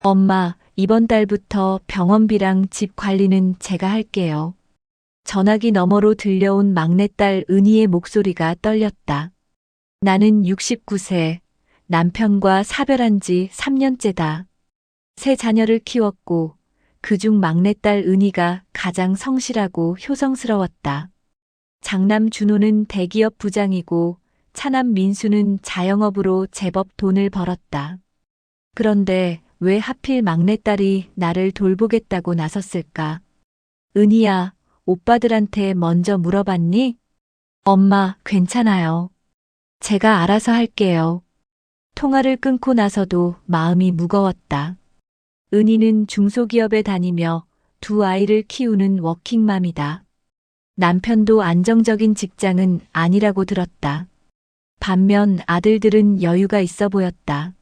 엄마, 이번 달부터 병원비랑 집 관리는 제가 할게요. 전화기 너머로 들려온 막내딸 은희의 목소리가 떨렸다. 나는 69세, 남편과 사별한 지 3년째다. 세 자녀를 키웠고 그중 막내딸 은희가 가장 성실하고 효성스러웠다. 장남 준호는 대기업 부장이고 차남 민수는 자영업으로 제법 돈을 벌었다. 그런데 왜 하필 막내딸이 나를 돌보겠다고 나섰을까? 은희야, 오빠들한테 먼저 물어봤니? 엄마, 괜찮아요. 제가 알아서 할게요. 통화를 끊고 나서도 마음이 무거웠다. 은희는 중소기업에 다니며 두 아이를 키우는 워킹맘이다. 남편도 안정적인 직장은 아니라고 들었다. 반면 아들들은 여유가 있어 보였다.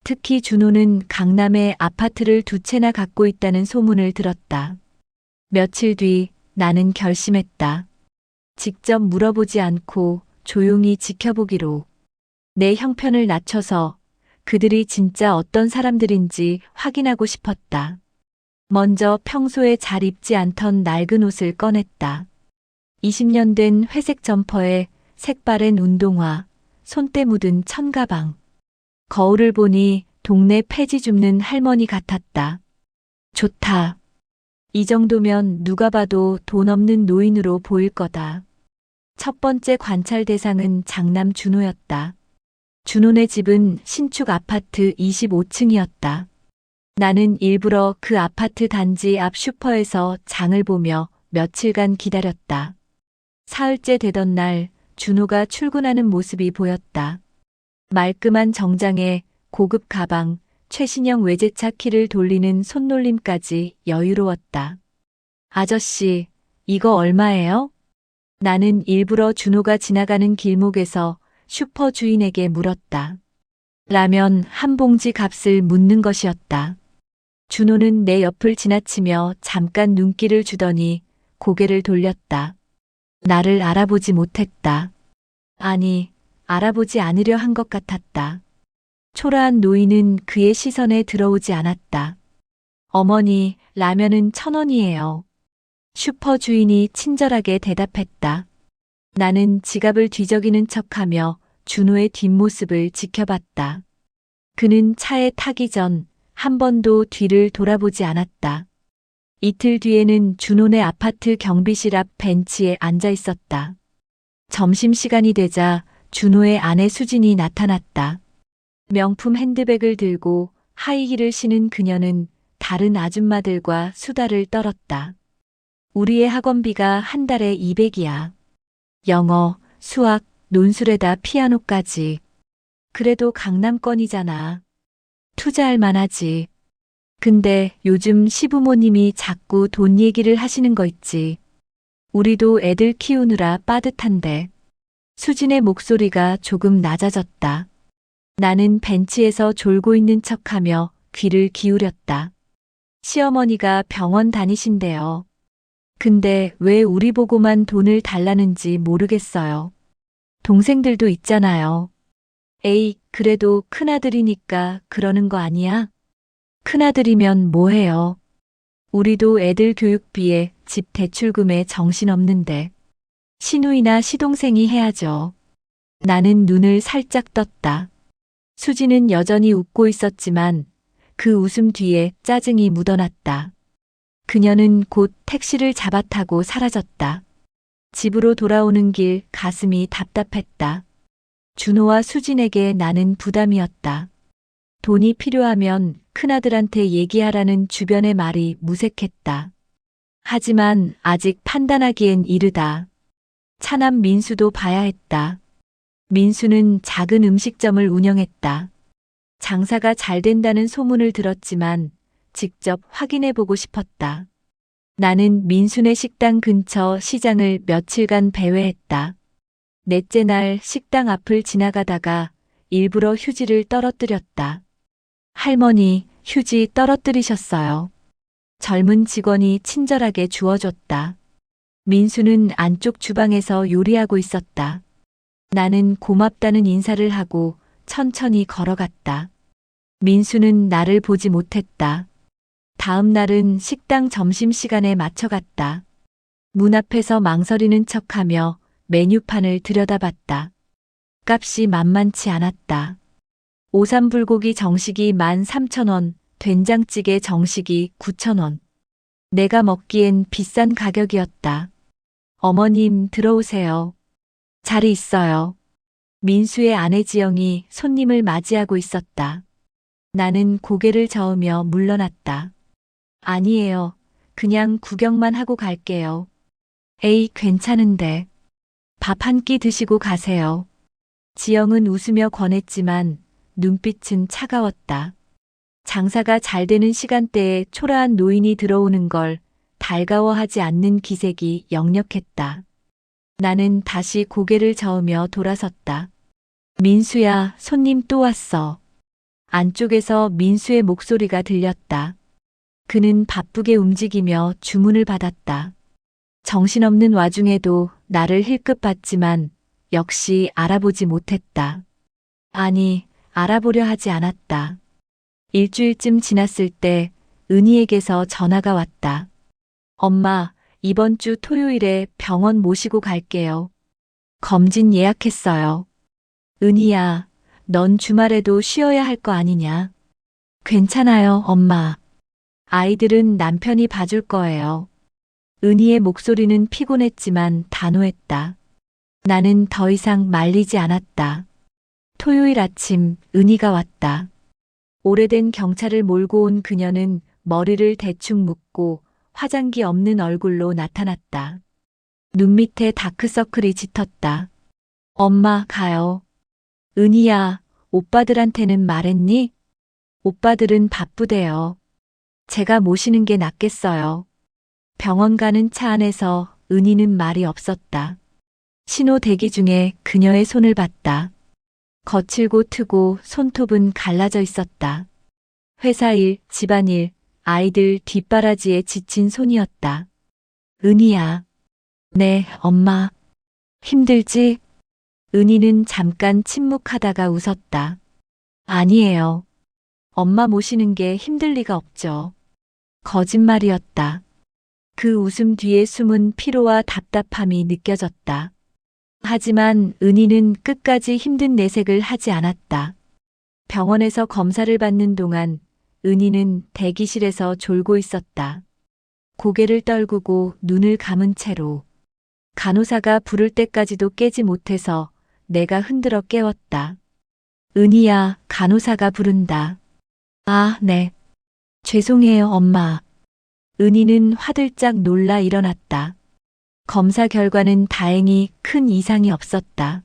특히 준호는 강남에 아파트를 두 채나 갖고 있다는 소문을 들었다. 며칠 뒤 나는 결심했다. 직접 물어보지 않고 조용히 지켜보기로. 내 형편을 낮춰서 그들이 진짜 어떤 사람들인지 확인하고 싶었다. 먼저 평소에 잘 입지 않던 낡은 옷을 꺼냈다. 20년 된 회색 점퍼에 색바랜 운동화, 손때 묻은 천가방. 거울을 보니 동네 폐지 줍는 할머니 같았다. 좋다. 이 정도면 누가 봐도 돈 없는 노인으로 보일 거다. 첫 번째 관찰 대상은 장남 준호였다. 준호네 집은 신축 아파트 25층이었다. 나는 일부러 그 아파트 단지 앞 슈퍼에서 장을 보며 며칠간 기다렸다. 사흘째 되던 날 준호가 출근하는 모습이 보였다. 말끔한 정장에 고급 가방, 최신형 외제차 키를 돌리는 손놀림까지 여유로웠다. 아저씨, 이거 얼마예요? 나는 일부러 준호가 지나가는 길목에서 슈퍼 주인에게 물었다. 라면 한 봉지 값을 묻는 것이었다. 준호는 내 옆을 지나치며 잠깐 눈길을 주더니 고개를 돌렸다. 나를 알아보지 못했다. 아니, 알아보지 않으려 한 것 같았다. 초라한 노인은 그의 시선에 들어오지 않았다. 어머니, 라면은 1,000원이에요. 슈퍼 주인이 친절하게 대답했다. 나는 지갑을 뒤적이는 척하며 준호의 뒷모습을 지켜봤다. 그는 차에 타기 전 한 번도 뒤를 돌아보지 않았다. 이틀 뒤에는 준호네 아파트 경비실 앞 벤치에 앉아 있었다. 점심시간이 되자 준호의 아내 수진이 나타났다. 명품 핸드백을 들고 하이힐을 신은 그녀는 다른 아줌마들과 수다를 떨었다. 우리의 학원비가 한 달에 200이야. 영어, 수학, 논술에다 피아노까지. 그래도 강남권이잖아. 투자할 만하지. 근데 요즘 시부모님이 자꾸 돈 얘기를 하시는 거 있지. 우리도 애들 키우느라 빠듯한데. 수진의 목소리가 조금 낮아졌다. 나는 벤치에서 졸고 있는 척하며 귀를 기울였다. 시어머니가 병원 다니신대요. 근데 왜 우리 보고만 돈을 달라는지 모르겠어요. 동생들도 있잖아요. 에이, 그래도 큰아들이니까 그러는 거 아니야? 큰아들이면 뭐해요? 우리도 애들 교육비에 집 대출금에 정신없는데. 시누이나 시동생이 해야죠. 나는 눈을 살짝 떴다. 수지는 여전히 웃고 있었지만 그 웃음 뒤에 짜증이 묻어났다. 그녀는 곧 택시를 잡아 타고 사라졌다. 집으로 돌아오는 길 가슴이 답답했다. 준호와 수진에게 나는 부담이었다. 돈이 필요하면 큰아들한테 얘기하라는 주변의 말이 무색했다. 하지만 아직 판단하기엔 이르다. 차남 민수도 봐야 했다. 민수는 작은 음식점을 운영했다. 장사가 잘 된다는 소문을 들었지만 직접 확인해보고 싶었다. 나는 민수네 식당 근처 시장을 며칠간 배회했다. 넷째 날 식당 앞을 지나가다가 일부러 휴지를 떨어뜨렸다. 할머니, 휴지 떨어뜨리셨어요. 젊은 직원이 친절하게 주워줬다. 민수는 안쪽 주방에서 요리하고 있었다. 나는 고맙다는 인사를 하고 천천히 걸어갔다. 민수는 나를 보지 못했다. 다음 날은 식당 점심시간에 맞춰갔다. 문 앞에서 망설이는 척하며 메뉴판을 들여다봤다. 값이 만만치 않았다. 오삼불고기 정식이 13,000원, 된장찌개 정식이 9,000원. 내가 먹기엔 비싼 가격이었다. 어머님, 들어오세요. 자리 있어요. 민수의 아내 지영이 손님을 맞이하고 있었다. 나는 고개를 저으며 물러났다. 아니에요. 그냥 구경만 하고 갈게요. 에이, 괜찮은데. 밥 한 끼 드시고 가세요. 지영은 웃으며 권했지만 눈빛은 차가웠다. 장사가 잘 되는 시간대에 초라한 노인이 들어오는 걸 달가워하지 않는 기색이 역력했다. 나는 다시 고개를 저으며 돌아섰다. 민수야, 손님 또 왔어. 안쪽에서 민수의 목소리가 들렸다. 그는 바쁘게 움직이며 주문을 받았다. 정신없는 와중에도 나를 힐끗 봤지만 역시 알아보지 못했다. 아니, 알아보려 하지 않았다. 일주일쯤 지났을 때 은희에게서 전화가 왔다. 엄마, 이번 주 토요일에 병원 모시고 갈게요. 검진 예약했어요. 은희야, 넌 주말에도 쉬어야 할 거 아니냐? 괜찮아요, 엄마. 아이들은 남편이 봐줄 거예요. 은희의 목소리는 피곤했지만 단호했다. 나는 더 이상 말리지 않았다. 토요일 아침 은희가 왔다. 오래된 경차를 몰고 온 그녀는 머리를 대충 묶고 화장기 없는 얼굴로 나타났다. 눈 밑에 다크서클이 짙었다. 엄마, 가요. 은희야, 오빠들한테는 말했니? 오빠들은 바쁘대요. 제가 모시는 게 낫겠어요. 병원 가는 차 안에서 은희는 말이 없었다. 신호 대기 중에 그녀의 손을 봤다. 거칠고 트고 손톱은 갈라져 있었다. 회사 일, 집안일, 아이들 뒷바라지에 지친 손이었다. 은희야. 네, 엄마. 힘들지? 은희는 잠깐 침묵하다가 웃었다. 아니에요. 엄마 모시는 게 힘들 리가 없죠. 거짓말이었다. 그 웃음 뒤에 숨은 피로와 답답함이 느껴졌다. 하지만 은희는 끝까지 힘든 내색을 하지 않았다. 병원에서 검사를 받는 동안 은희는 대기실에서 졸고 있었다. 고개를 떨구고 눈을 감은 채로. 간호사가 부를 때까지도 깨지 못해서 내가 흔들어 깨웠다. 은희야, 간호사가 부른다. 아, 네. 죄송해요, 엄마. 은희는 화들짝 놀라 일어났다. 검사 결과는 다행히 큰 이상이 없었다.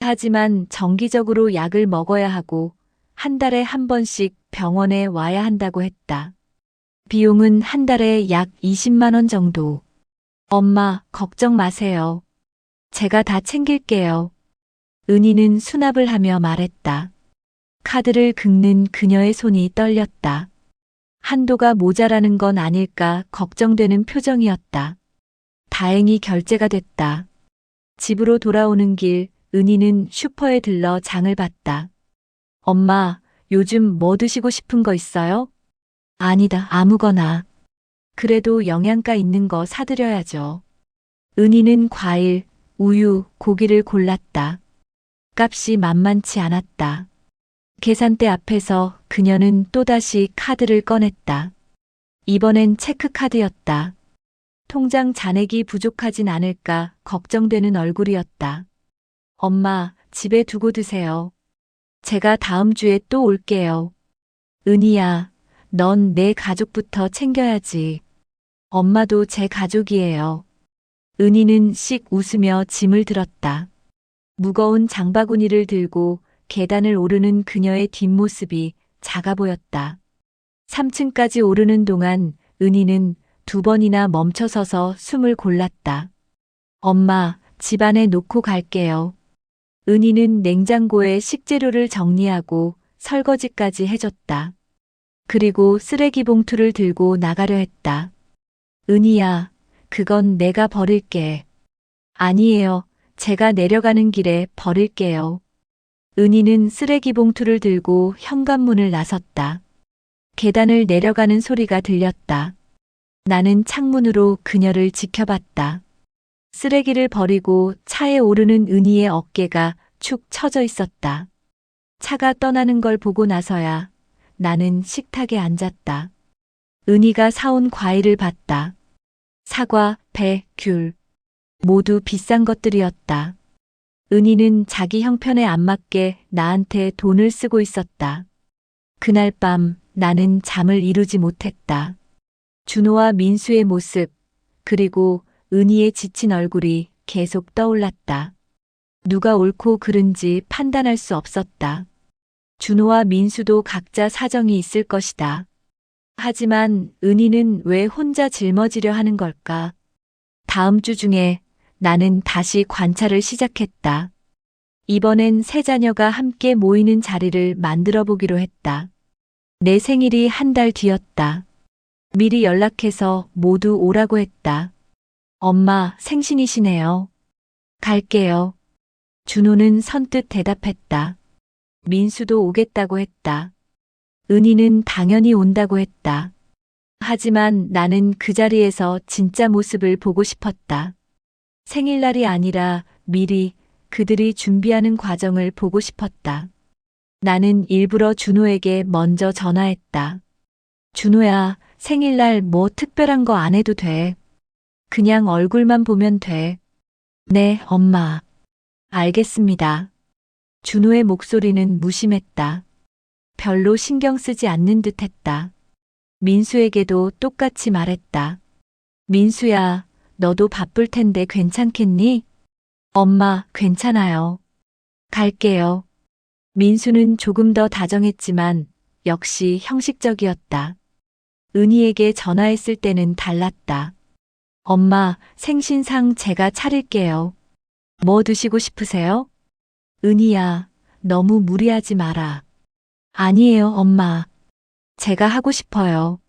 하지만 정기적으로 약을 먹어야 하고 한 달에 한 번씩 병원에 와야 한다고 했다. 비용은 한 달에 약 20만 원 정도. 엄마, 걱정 마세요. 제가 다 챙길게요. 은희는 수납을 하며 말했다. 카드를 긁는 그녀의 손이 떨렸다. 한도가 모자라는 건 아닐까 걱정되는 표정이었다. 다행히 결제가 됐다. 집으로 돌아오는 길 은희는 슈퍼에 들러 장을 봤다. 엄마, 요즘 뭐 드시고 싶은 거 있어요? 아니다, 아무거나. 그래도 영양가 있는 거 사드려야죠. 은희는 과일, 우유, 고기를 골랐다. 값이 만만치 않았다. 계산대 앞에서 그녀는 또다시 카드를 꺼냈다. 이번엔 체크카드였다. 통장 잔액이 부족하진 않을까 걱정되는 얼굴이었다. 엄마, 집에 두고 드세요. 제가 다음 주에 또 올게요. 은희야, 넌 내 가족부터 챙겨야지. 엄마도 제 가족이에요. 은희는 씩 웃으며 짐을 들었다. 무거운 장바구니를 들고 계단을 오르는 그녀의 뒷모습이 작아 보였다. 3층까지 오르는 동안 은희는 2번이나 멈춰서서 숨을 골랐다. 엄마, 집안에 놓고 갈게요. 은희는 냉장고에 식재료를 정리하고 설거지까지 해줬다. 그리고 쓰레기 봉투를 들고 나가려 했다. 은희야, 그건 내가 버릴게. 아니에요. 제가 내려가는 길에 버릴게요. 은희는 쓰레기 봉투를 들고 현관문을 나섰다. 계단을 내려가는 소리가 들렸다. 나는 창문으로 그녀를 지켜봤다. 쓰레기를 버리고 차에 오르는 은희의 어깨가 축 처져 있었다. 차가 떠나는 걸 보고 나서야 나는 식탁에 앉았다. 은희가 사온 과일을 봤다. 사과, 배, 귤. 모두 비싼 것들이었다. 은희는 자기 형편에 안 맞게 나한테 돈을 쓰고 있었다. 그날 밤 나는 잠을 이루지 못했다. 준호와 민수의 모습, 그리고 은희의 지친 얼굴이 계속 떠올랐다. 누가 옳고 그른지 판단할 수 없었다. 준호와 민수도 각자 사정이 있을 것이다. 하지만 은희는 왜 혼자 짊어지려 하는 걸까? 다음 주 중에 나는 다시 관찰을 시작했다. 이번엔 세 자녀가 함께 모이는 자리를 만들어 보기로 했다. 내 생일이 한 달 뒤였다. 미리 연락해서 모두 오라고 했다. 엄마, 생신이시네요. 갈게요. 준호는 선뜻 대답했다. 민수도 오겠다고 했다. 은희는 당연히 온다고 했다. 하지만 나는 그 자리에서 진짜 모습을 보고 싶었다. 생일날이 아니라 미리 그들이 준비하는 과정을 보고 싶었다. 나는 일부러 준호에게 먼저 전화했다. 준호야, 생일날 뭐 특별한 거 안 해도 돼. 그냥 얼굴만 보면 돼. 네, 엄마. 알겠습니다. 준호의 목소리는 무심했다. 별로 신경 쓰지 않는 듯 했다. 민수에게도 똑같이 말했다. 민수야, 너도 바쁠 텐데 괜찮겠니? 엄마, 괜찮아요. 갈게요. 민수는 조금 더 다정했지만 역시 형식적이었다. 은희에게 전화했을 때는 달랐다. 엄마, 생신상 제가 차릴게요. 뭐 드시고 싶으세요? 은희야, 너무 무리하지 마라. 아니에요, 엄마. 제가 하고 싶어요.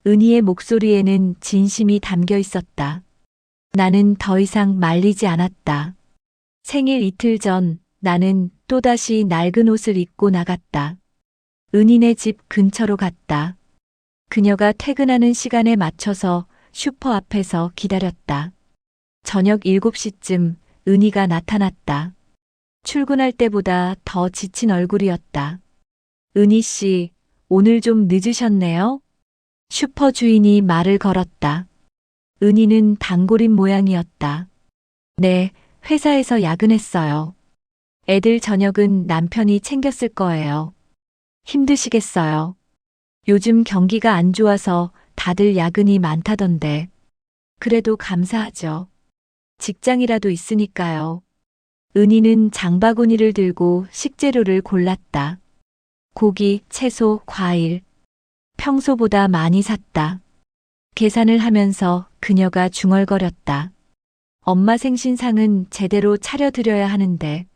은희의 목소리에는 진심이 담겨 있었다. 나는 더 이상 말리지 않았다. 생일 이틀 전 나는 또다시 낡은 옷을 입고 나갔다. 은희네 집 근처로 갔다. 그녀가 퇴근하는 시간에 맞춰서 슈퍼 앞에서 기다렸다. 저녁 7시쯤 은희가 나타났다. 출근할 때보다 더 지친 얼굴이었다. 은희 씨, 오늘 좀 늦으셨네요? 슈퍼 주인이 말을 걸었다. 은희는 단골인 모양이었다. 네, 회사에서 야근했어요. 애들 저녁은 남편이 챙겼을 거예요. 힘드시겠어요. 요즘 경기가 안 좋아서 다들 야근이 많다던데. 그래도 감사하죠. 직장이라도 있으니까요. 은희는 장바구니를 들고 식재료를 골랐다. 고기, 채소, 과일. 평소보다 많이 샀다. 계산을 하면서 그녀가 중얼거렸다. 엄마 생신상은 제대로 차려드려야 하는데.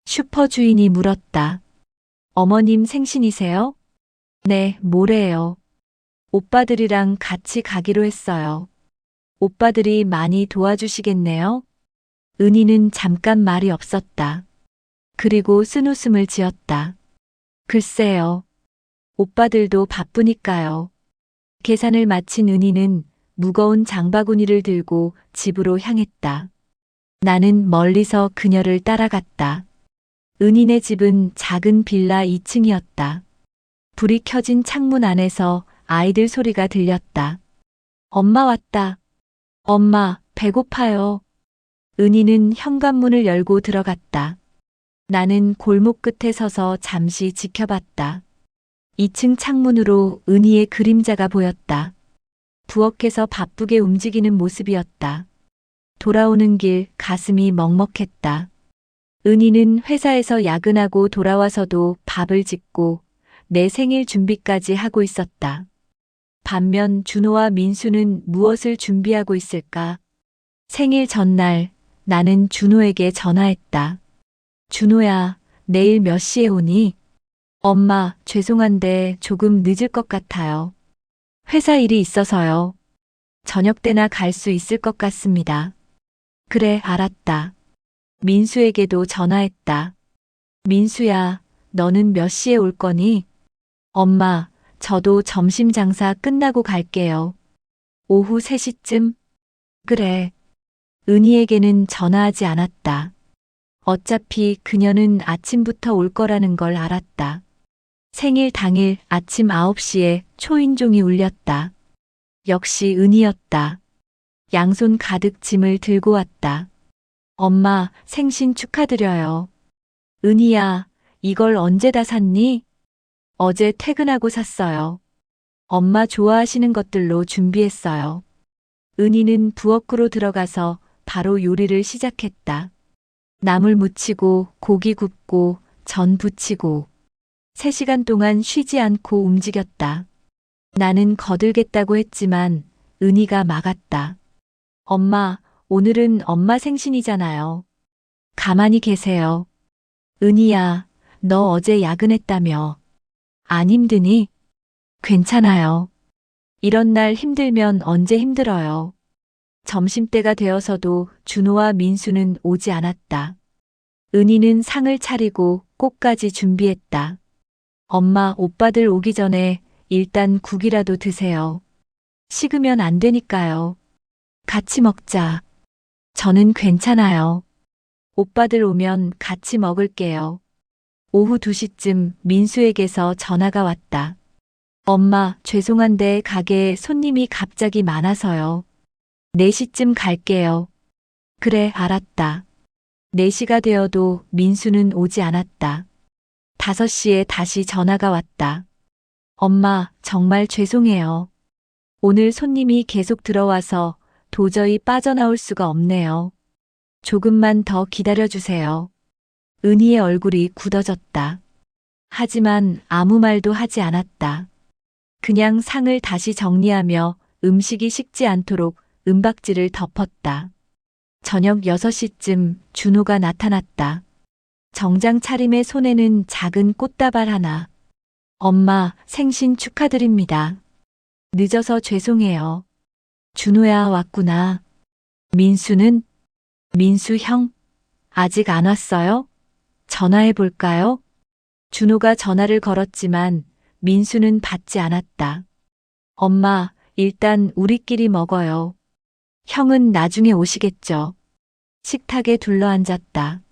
슈퍼 주인이 물었다. 어머님 생신이세요? 네, 모레요. 오빠들이랑 같이 가기로 했어요. 오빠들이 많이 도와주시겠네요? 은희는 잠깐 말이 없었다. 그리고 쓴웃음을 지었다. 글쎄요. 오빠들도 바쁘니까요. 계산을 마친 은희는 무거운 장바구니를 들고 집으로 향했다. 나는 멀리서 그녀를 따라갔다. 은희네 집은 작은 빌라 2층이었다. 불이 켜진 창문 안에서 아이들 소리가 들렸다. 엄마 왔다. 엄마, 배고파요. 은희는 현관문을 열고 들어갔다. 나는 골목 끝에 서서 잠시 지켜봤다. 2층 창문으로 은희의 그림자가 보였다. 부엌에서 바쁘게 움직이는 모습이었다. 돌아오는 길 가슴이 먹먹했다. 은희는 회사에서 야근하고 돌아와서도 밥을 짓고 내 생일 준비까지 하고 있었다. 반면 준호와 민수는 무엇을 준비하고 있을까? 생일 전날 나는 준호에게 전화했다. 준호야, 내일 몇 시에 오니? 엄마, 죄송한데 조금 늦을 것 같아요. 회사 일이 있어서요. 저녁 때나 갈 수 있을 것 같습니다. 그래, 알았다. 민수에게도 전화했다. 민수야, 너는 몇 시에 올 거니? 엄마, 저도 점심 장사 끝나고 갈게요. 오후 3시쯤? 그래. 은희에게는 전화하지 않았다. 어차피 그녀는 아침부터 올 거라는 걸 알았다. 생일 당일 아침 9시에 초인종이 울렸다. 역시 은희였다. 양손 가득 짐을 들고 왔다. 엄마, 생신 축하드려요. 은희야, 이걸 언제 다 샀니? 어제 퇴근하고 샀어요. 엄마 좋아하시는 것들로 준비했어요. 은희는 부엌으로 들어가서 바로 요리를 시작했다. 나물 무치고 고기 굽고 전 부치고 3시간 동안 쉬지 않고 움직였다. 나는 거들겠다고 했지만 은희가 막았다. 엄마, 오늘은 엄마 생신이잖아요. 가만히 계세요. 은희야, 너 어제 야근했다며. 안 힘드니? 괜찮아요. 이런 날 힘들면 언제 힘들어요. 점심때가 되어서도 준호와 민수는 오지 않았다. 은희는 상을 차리고 꽃까지 준비했다. 엄마, 오빠들 오기 전에 일단 국이라도 드세요. 식으면 안 되니까요. 같이 먹자. 저는 괜찮아요. 오빠들 오면 같이 먹을게요. 오후 2시쯤 민수에게서 전화가 왔다. 엄마, 죄송한데 가게에 손님이 갑자기 많아서요. 4시쯤 갈게요. 그래, 알았다. 4시가 되어도 민수는 오지 않았다. 5시에 다시 전화가 왔다. 엄마, 정말 죄송해요. 오늘 손님이 계속 들어와서 도저히 빠져나올 수가 없네요. 조금만 더 기다려주세요. 은희의 얼굴이 굳어졌다. 하지만 아무 말도 하지 않았다. 그냥 상을 다시 정리하며 음식이 식지 않도록 은박지를 덮었다. 저녁 6시쯤 준호가 나타났다. 정장 차림의 손에는 작은 꽃다발 하나. 엄마, 생신 축하드립니다. 늦어서 죄송해요. 준호야, 왔구나. 민수는? 민수 형? 아직 안 왔어요? 전화해 볼까요? 준호가 전화를 걸었지만 민수는 받지 않았다. 엄마, 일단 우리끼리 먹어요. 형은 나중에 오시겠죠. 식탁에 둘러앉았다.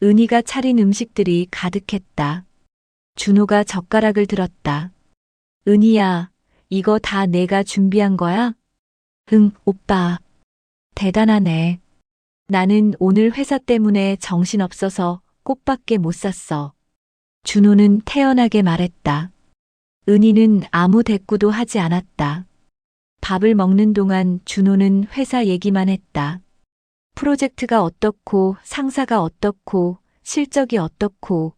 은희가 차린 음식들이 가득했다. 준호가 젓가락을 들었다. 은희야, 이거 다 내가 준비한 거야? 응, 오빠. 대단하네. 나는 오늘 회사 때문에 정신없어서 꽃밖에 못 샀어. 준호는 태연하게 말했다. 은희는 아무 대꾸도 하지 않았다. 밥을 먹는 동안 준호는 회사 얘기만 했다. 프로젝트가 어떻고 상사가 어떻고 실적이 어떻고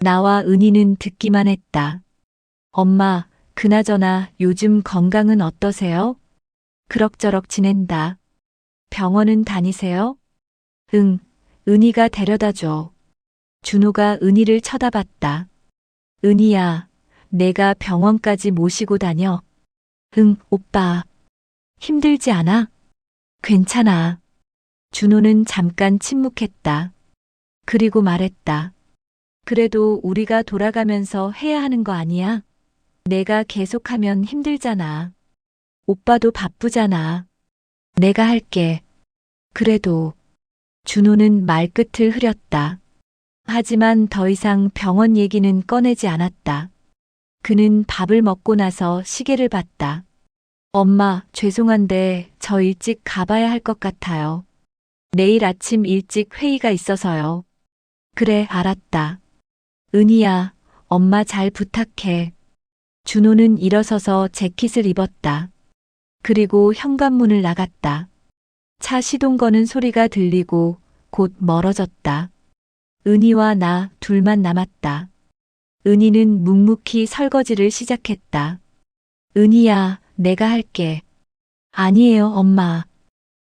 나와 은희는 듣기만 했다. 엄마, 그나저나 요즘 건강은 어떠세요? 그럭저럭 지낸다. 병원은 다니세요? 응, 은희가 데려다 줘. 준호가 은희를 쳐다봤다. 은희야, 내가 병원까지 모시고 다녀. 응, 오빠. 힘들지 않아? 괜찮아. 준호는 잠깐 침묵했다. 그리고 말했다. 그래도 우리가 돌아가면서 해야 하는 거 아니야? 내가 계속하면 힘들잖아. 오빠도 바쁘잖아. 내가 할게. 그래도. 준호는 말끝을 흐렸다. 하지만 더 이상 병원 얘기는 꺼내지 않았다. 그는 밥을 먹고 나서 시계를 봤다. 엄마, 죄송한데 저 일찍 가봐야 할 것 같아요. 내일 아침 일찍 회의가 있어서요. 그래, 알았다. 은희야, 엄마 잘 부탁해. 준호는 일어서서 재킷을 입었다. 그리고 현관문을 나갔다. 차 시동 거는 소리가 들리고 곧 멀어졌다. 은희와 나 둘만 남았다. 은희는 묵묵히 설거지를 시작했다. 은희야, 내가 할게. 아니에요, 엄마.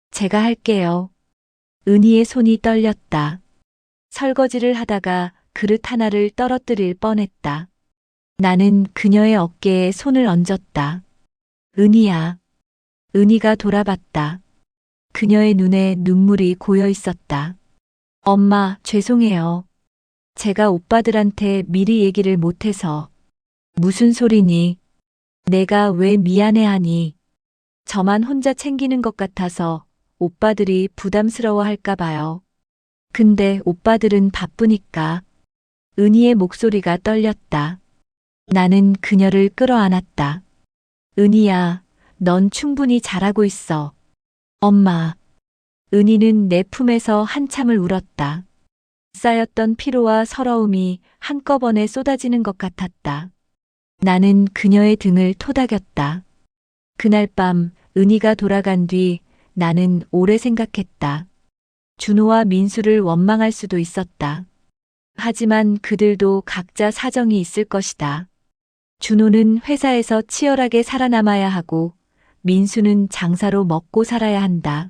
제가 할게요. 은희의 손이 떨렸다. 설거지를 하다가 그릇 하나를 떨어뜨릴 뻔했다. 나는 그녀의 어깨에 손을 얹었다. 은희야. 은희가 돌아봤다. 그녀의 눈에 눈물이 고여 있었다. 엄마, 죄송해요. 제가 오빠들한테 미리 얘기를 못해서. 무슨 소리니? 내가 왜 미안해하니? 저만 혼자 챙기는 것 같아서 오빠들이 부담스러워 할까 봐요. 근데 오빠들은 바쁘니까. 은희의 목소리가 떨렸다. 나는 그녀를 끌어안았다. 은희야, 넌 충분히 잘하고 있어. 엄마. 은희는 내 품에서 한참을 울었다. 쌓였던 피로와 서러움이 한꺼번에 쏟아지는 것 같았다. 나는 그녀의 등을 토닥였다. 그날 밤 은희가 돌아간 뒤 나는 오래 생각했다. 준호와 민수를 원망할 수도 있었다. 하지만 그들도 각자 사정이 있을 것이다. 준호는 회사에서 치열하게 살아남아야 하고 민수는 장사로 먹고 살아야 한다.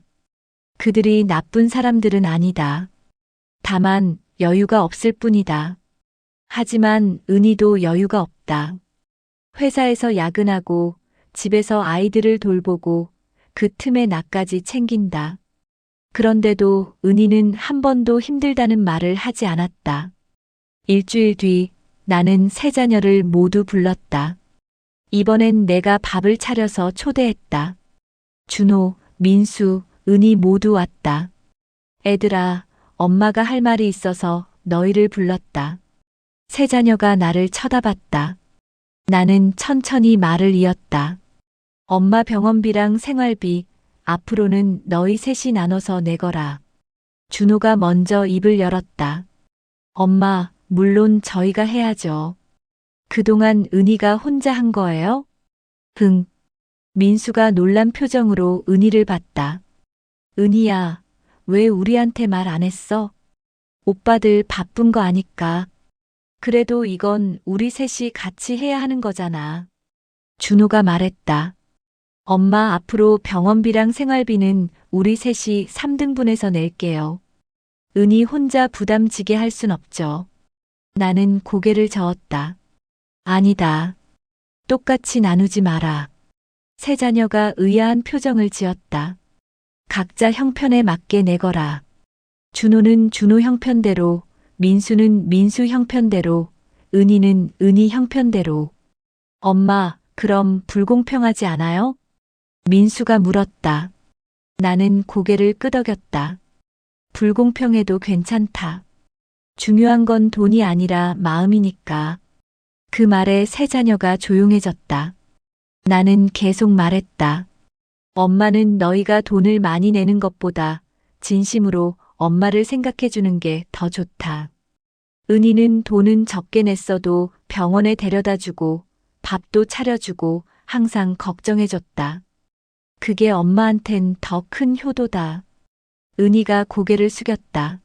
그들이 나쁜 사람들은 아니다. 다만 여유가 없을 뿐이다. 하지만 은희도 여유가 없다. 회사에서 야근하고 집에서 아이들을 돌보고 그 틈에 나까지 챙긴다. 그런데도 은희는 한 번도 힘들다는 말을 하지 않았다. 일주일 뒤 나는 세 자녀를 모두 불렀다. 이번엔 내가 밥을 차려서 초대했다. 준호, 민수, 은희 모두 왔다. 애들아, 엄마가 할 말이 있어서 너희를 불렀다. 세 자녀가 나를 쳐다봤다. 나는 천천히 말을 이었다. 엄마 병원비랑 생활비, 앞으로는 너희 셋이 나눠서 내거라. 준호가 먼저 입을 열었다. 엄마, 물론 저희가 해야죠. 그동안 은희가 혼자 한 거예요? 흥. 민수가 놀란 표정으로 은희를 봤다. 은희야, 왜 우리한테 말 안 했어? 오빠들 바쁜 거 아니까. 그래도 이건 우리 셋이 같이 해야 하는 거잖아. 준호가 말했다. 엄마, 앞으로 병원비랑 생활비는 우리 셋이 3등분해서 낼게요. 은희 혼자 부담지게 할 순 없죠. 나는 고개를 저었다. 아니다. 똑같이 나누지 마라. 세 자녀가 의아한 표정을 지었다. 각자 형편에 맞게 내거라. 준호는 준호 형편대로, 민수는 민수 형편대로, 은희는 은희 형편대로. 엄마, 그럼 불공평하지 않아요? 민수가 물었다. 나는 고개를 끄덕였다. 불공평해도 괜찮다. 중요한 건 돈이 아니라 마음이니까. 그 말에 세 자녀가 조용해졌다. 나는 계속 말했다. 엄마는 너희가 돈을 많이 내는 것보다 진심으로 엄마를 생각해 주는 게 더 좋다. 은희는 돈은 적게 냈어도 병원에 데려다 주고 밥도 차려주고 항상 걱정해 줬다. 그게 엄마한텐 더 큰 효도다. 은희가 고개를 숙였다.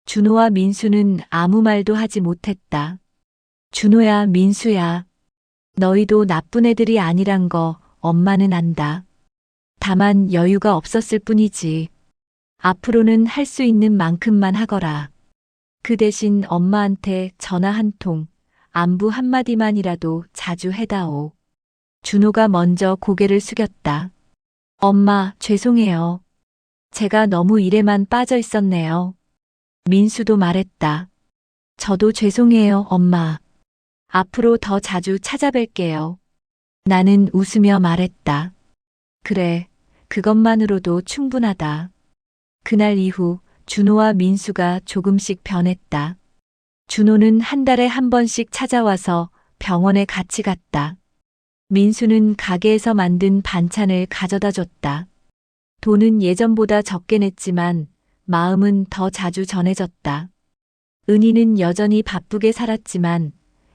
준호와 민수는 아무 말도 하지 못했다. 준호야, 민수야. 너희도 나쁜 애들이 아니란 거 엄마는 안다. 다만 여유가 없었을 뿐이지. 앞으로는 할 수 있는 만큼만 하거라. 그 대신 엄마한테 전화 한 통, 안부 한마디만이라도 자주 해다오. 준호가 먼저 고개를 숙였다. 엄마, 죄송해요. 제가 너무 일에만 빠져 있었네요. 민수도 말했다. 저도 죄송해요, 엄마. 앞으로 더 자주 찾아뵐게요. 나는 웃으며 말했다. 그래, 그것만으로도 충분하다. 그날 이후 준호와 민수가 조금씩 변했다. 준호는 한 달에 한 번씩 찾아와서 병원에 같이 갔다. 민수는 가게에서 만든 반찬을 가져다 줬다. 돈은 예전보다 적게 냈지만 마음은 더 자주 전해졌다. 은희는 여전히 바쁘게 살았지만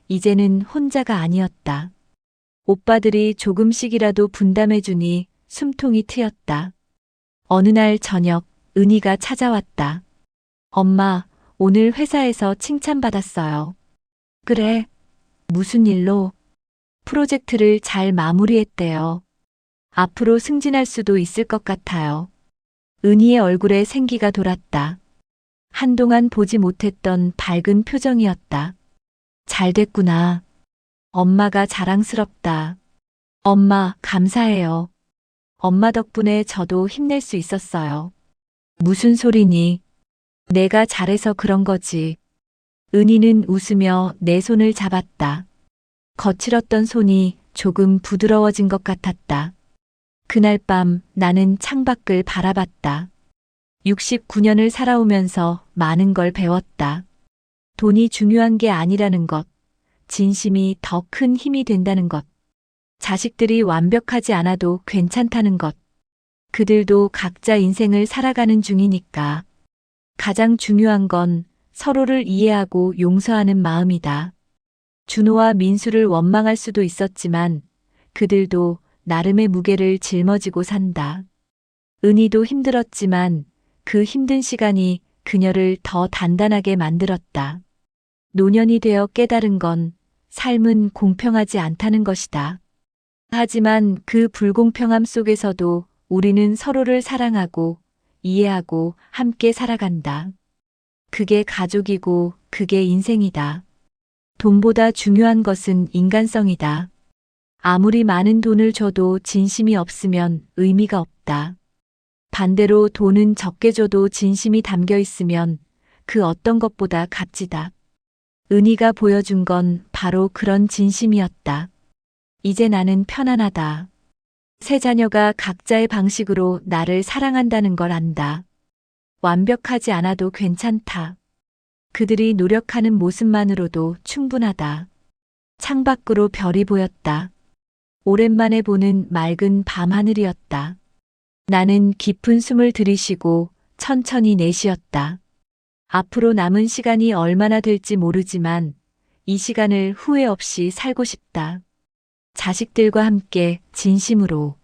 이제는 혼자가 아니었다. 오빠들이 조금씩이라도 분담해주니 숨통이 트였다. 어느 날 저녁 은희가 찾아왔다. 엄마, 오늘 회사에서 칭찬받았어요. 그래? 무슨 일로? 프로젝트를 잘 마무리했대요. 앞으로 승진할 수도 있을 것 같아요. 은희의 얼굴에 생기가 돌았다. 한동안 보지 못했던 밝은 표정이었다. 잘 됐구나. 엄마가 자랑스럽다. 엄마, 감사해요. 엄마 덕분에 저도 힘낼 수 있었어요. 무슨 소리니? 내가 잘해서 그런 거지. 은희는 웃으며 내 손을 잡았다. 거칠었던 손이 조금 부드러워진 것 같았다. 그날 밤 나는 창밖을 바라봤다. 69년을 살아오면서 많은 걸 배웠다. 돈이 중요한 게 아니라는 것, 진심이 더 큰 힘이 된다는 것, 자식들이 완벽하지 않아도 괜찮다는 것, 그들도 각자 인생을 살아가는 중이니까. 가장 중요한 건 서로를 이해하고 용서하는 마음이다. 준호와 민수를 원망할 수도 있었지만 그들도 나름의 무게를 짊어지고 산다. 은희도 힘들었지만 그 힘든 시간이 그녀를 더 단단하게 만들었다. 노년이 되어 깨달은 건 삶은 공평하지 않다는 것이다. 하지만 그 불공평함 속에서도 우리는 서로를 사랑하고 이해하고 함께 살아간다. 그게 가족이고 그게 인생이다. 돈보다 중요한 것은 인간성이다. 아무리 많은 돈을 줘도 진심이 없으면 의미가 없다. 반대로 돈은 적게 줘도 진심이 담겨 있으면 그 어떤 것보다 값지다. 은희가 보여준 건 바로 그런 진심이었다. 이제 나는 편안하다. 세 자녀가 각자의 방식으로 나를 사랑한다는 걸 안다. 완벽하지 않아도 괜찮다. 그들이 노력하는 모습만으로도 충분하다. 창밖으로 별이 보였다. 오랜만에 보는 맑은 밤하늘이었다. 나는 깊은 숨을 들이쉬고 천천히 내쉬었다. 앞으로 남은 시간이 얼마나 될지 모르지만 이 시간을 후회 없이 살고 싶다. 자식들과 함께 진심으로.